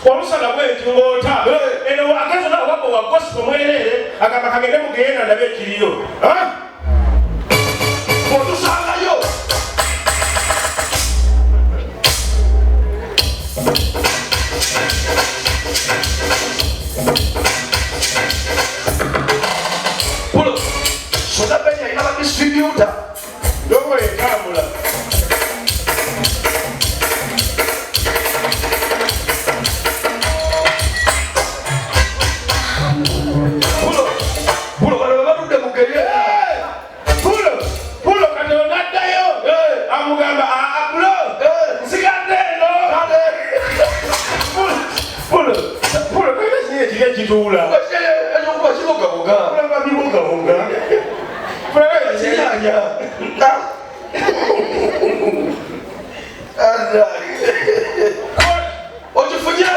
Omusala bw'entingota. Eno akazo na wabo wa gospel mwelele agamba kagende mugenda ndabe ekiriyo. Otusangayo. Pulo. Soda benya ina ba distributor. Dogo ekamula. Tula. Ayo kuba kiboga. Kulanga biboga. Fere kinyanya. Ada. Ojifunye.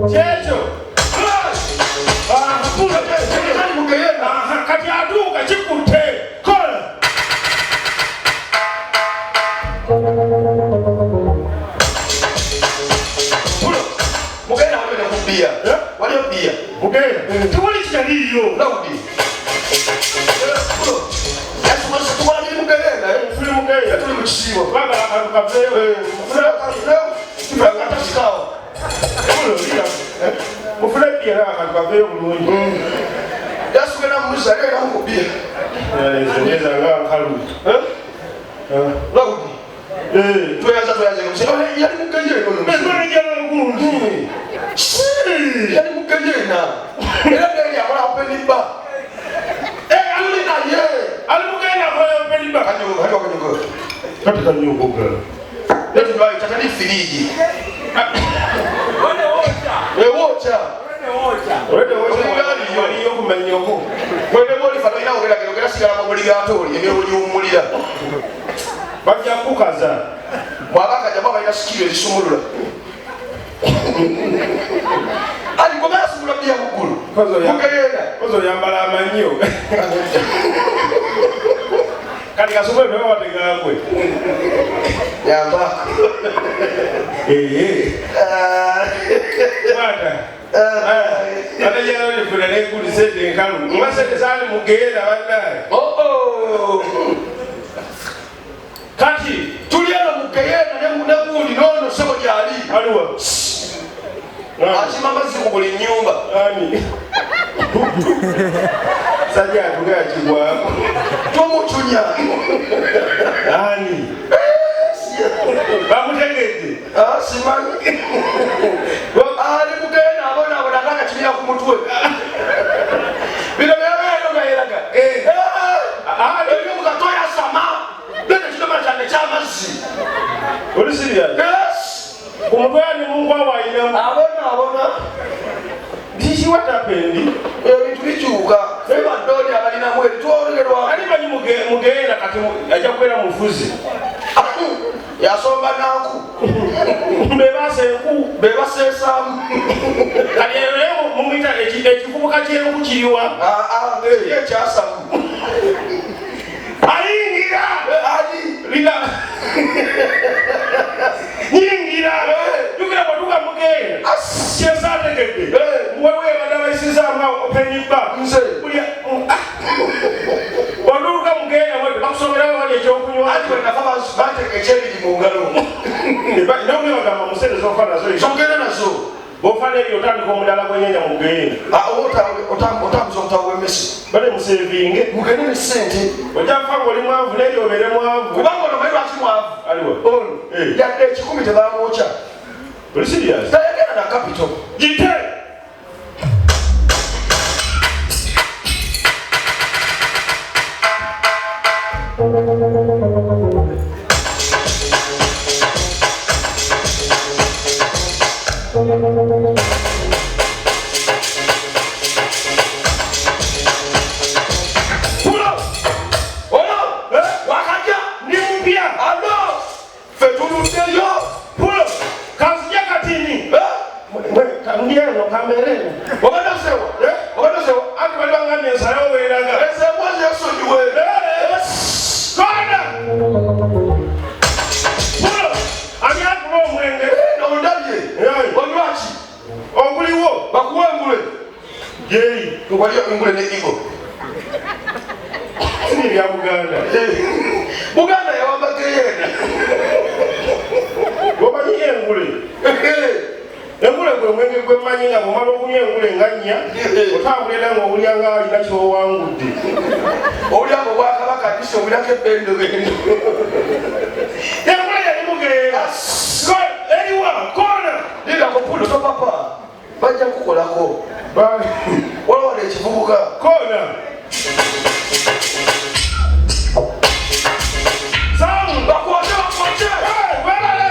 Checho. Pula kati mugenda. Kati aduka chikute. Kola. Bia. Wali bia. Okay. Tuwali chaliyo. Laudi. Yesu mwanzo tuwali mugenda. Fuli mugenda. Tuli mchisiwa. Baba akaveo. Fula kata sikawa. Fulo bia. Mufule bia akaveo bulungi. Yesu kana musa era mubia. Zeneza nga kalu. Laudi. Tuyaza kumsema yali mugenda ono. Mbona jana ngulu. Yani mukanyena era ndenge yakola openiba alina ye alimugenda kola openiba kanyo kati kanyo goga leti bai tatani filiji wocha wali yokumanyoko mwene moli fano ina ogera kero sigala mabuli gatori ene oli umulira bajja kukaza mwabaka jamaa baina sikiro ezisumulula ali ngoma asumula bya mukulu kozo yambala amanyo kali kasumwe bwa wategakwe yamba mata ana yaro ni kuna ne kuli sete nkalu mwasete sali mugenda banaye kati tuliana mugenda ne munabuli nono sebo jali aliwa Achimama siku kuli nyumba. Ani. Sajja atuga chibwa. Tomuchunya. Ani. Bamutegete. Simani. Ali mugenda abona abonakanga kibira ku mutwe. Bino byabero bayiraga. Ali mukatoya sama. Bene kidoma cyane cyamazi. Uri serious? Yes. Kumubani Mungu awaina. Abona. This is what happened. It bichuka. Eba doni abalina mweli tuolegerwa. Ali banyi mugenda kati aja kwera mufuzi. Yasomba nanku. Bebase sam. Kali leo mumita ekifubuka kyero kukiriwa. Ye kyasa. Ayingira. Lina. Nyingira. Yukira batuka mugenda. Siasa tegede. Wewe badawa isiza ma openiba. Nse. Waluka mugenda wewe bakusomera wali ekyokunywa. Ati wena faba bate kecheli mungalo. Ina mwe bagamba musere zofana zo. Songera nazo. Bofane yotandi ko mudala kwenyenya mugenda. Otamzo wemesi. Bale musevinge. Mugende ne sente. Ojafa ngoli mwavu leli obere mwavu. Kubango no mayiba kimwavu. Aliwo. Ya chikumi tebamocha. Uri serious? Tayagera na capital. Jite. Wakati ni mpya. Alo. Fetulu teyo. Pulo. Kazi yaka tini. Kamdiano kamereni. Wakadosewa. Ati walibanga miensa yao weiraga. Ese mwazi ya soni wewe. Kona. Pulo. Amia Yei. Kubalia ingule ne ego. Sini ya Buganda. Buganda ya wabageyena. Wabanyi engule. Engule gwe mwenge gwe manyinga mu malo kunye engule nganya. Otambulira ngo obulyanga ali nakyo wangudde. Obulyanga bwakabaka disho bulake bendo bendo. Engule yali mugeera. Eriwa kona. Nida kupulo to papa. Bajja kukolako. Bali. Wala wale ekivubuka. Kona. Samu Bakwaje. Hey, welale.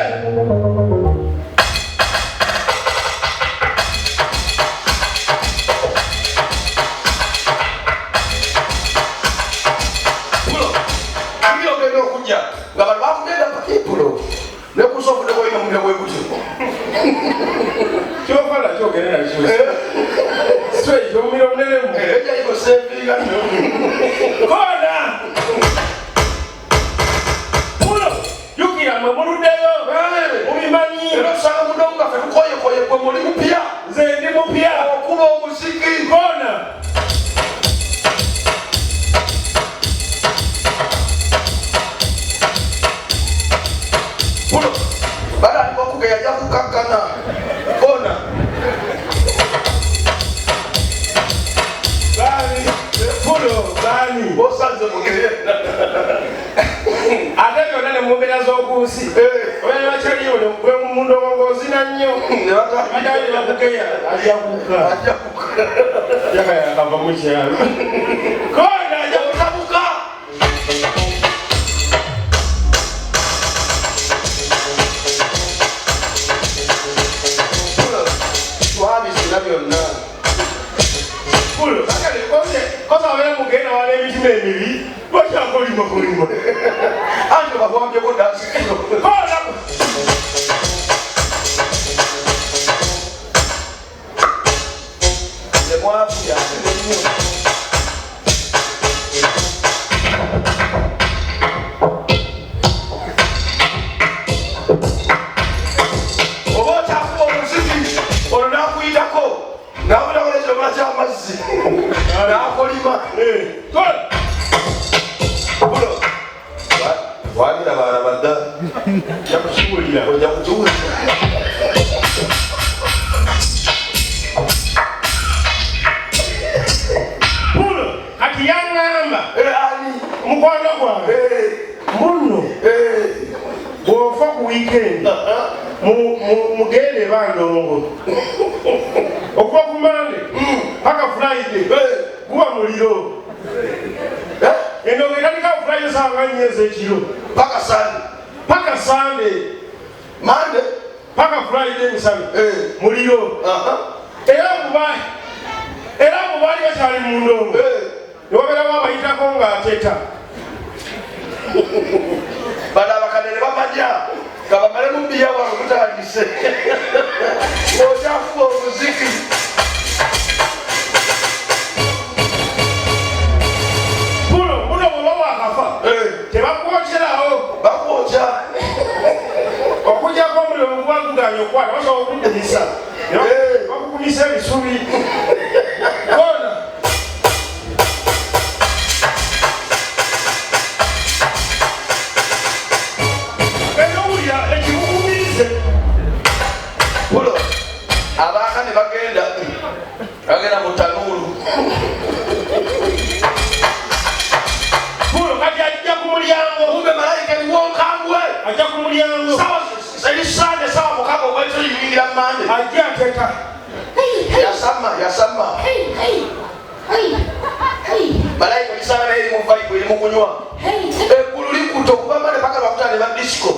Ngabali bakugenda pakipulo nekusofude koyina munne bwekuti kyofala kyogerera kyo straight omumiro munenemu eja iko sevinga kona pulo yukira mwe muluddeyo mubimanyi era osanga mudomu gaffe tukoyekoye gwe muli mupya nze ndi mupya okuba omusiki kona pulo bala alikokuge yajja kukakkana kona bani pulo bani bosanze mugenda ate byonna ne mumbeera z'okunsi obeera bakyaliyo gwe mundowongozina nnyo badali bakugeya ajja kuka yakayakava mu kyalo kona ajja kutabuka twabisina byonna pulo kosa abeera mugenda wala emitima emibi bakyakolima anti bakwambyeko dansikiro kona emwafu yasene nnyo oba okyakuba omuziki olwo nakuyitako nabulakola ekiromula kyamazzi nakolima bulo walira baana badda yakukiwulira ojja kukiwulira pulo kati yaŋŋamba ani mukwano gwange muno bw'ofa ku wiikendi mugende bandongo okuva ku mande paka friday guba muliro endongo etandika ku friday saawa nga nnya ez'ekiro paka sande mande paka friday misana muliro era mu baali bakyali mu ndongo newabeerawo abayitako ng'ateta bano abakadde ne bamanya nga bamale mu bbiya bwabwe kutandise okyakuba omuziki pulo muno bwoba wakafa tebakwokerawo bakwokya okujjako omuliro mugwaguganya okwata basobola okudumisa bakukumisa ebisubi kona eyowulya ekikukubirize pulo abaaka ne bagenda mu tanuulu pulo kati ajja ku mulyango kumbe malayika niwonkangwe ajja ku mulyango sawa erisande sawa mukaaga obwekyo yiyingira mande ajja ateka yasama malayika lisanga naye eri mu vaibu eri mu kunywa eggulu likuta okuva mane paka lwakutane ba disco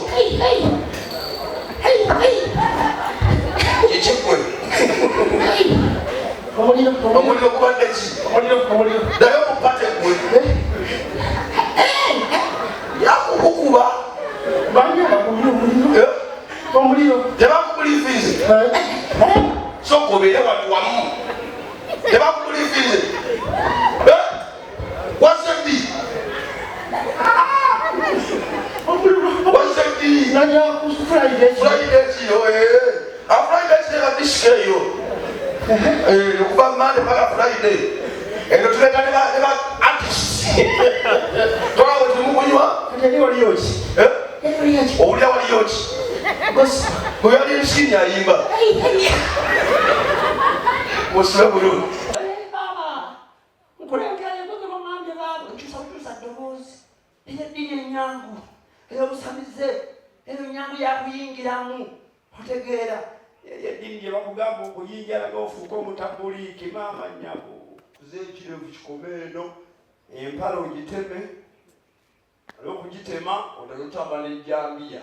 kikikwe omuliro gubadde ki naye omupate gwe yakukukuba omuliro tebakubulifize soka obeere watu wamu tebakubulifize wasedi Friday kiro afuraide kiro disco eyo Okuva Monday mpaka Friday. Eno tuleka ne ba artists. Twawo tumukunywa. Ndio waliochi. Owulira waliyoki. Bwe yali ensini ayimba. Musula bulungi. Baba, nkulengere kuze bamambye baba nkyusa ddoboozi. Eyo ddiri ennyangu. Eyo busamize. Eyo nnyangu yakuyingiramu. Otegeera. Eddini gye bakugamba okuyingira nga ofuuka omutabuliiki maama nnyabo. Kuze ekirevu kikome eno. Empala ogiteme. Olw'okugitema otagotamba n'ejjambiya.